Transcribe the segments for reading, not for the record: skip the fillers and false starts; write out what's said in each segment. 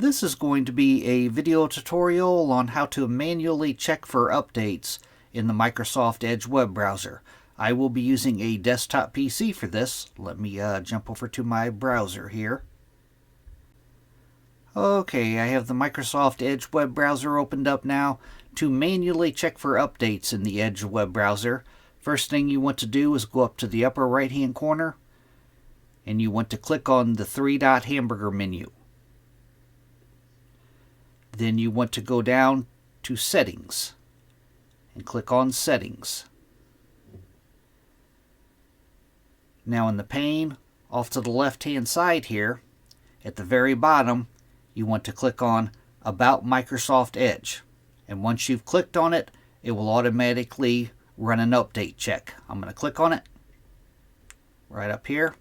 This is going to be a video tutorial on how to manually check for updates in the Microsoft Edge web browser. I will be using a desktop PC for this. Let me jump over to my browser here. Okay, I have the Microsoft Edge web browser opened up now. To manually check for updates in the Edge web browser, first thing you want to do is go up to the upper right hand corner and you want to click on the three-dot hamburger menu. Then you want to go down to Settings and click on Settings. Now in the pane, off to the left-hand side here, at the very bottom, you want to click on About Microsoft Edge. And once you've clicked on it, it will automatically run an update check. I'm going to click on it right up here.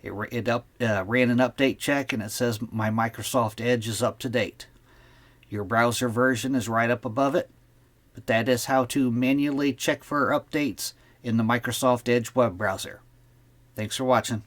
It ran an update check and it says my Microsoft Edge is up to date. Your browser version is right up above it, but that is how to manually check for updates in the Microsoft Edge web browser. Thanks for watching.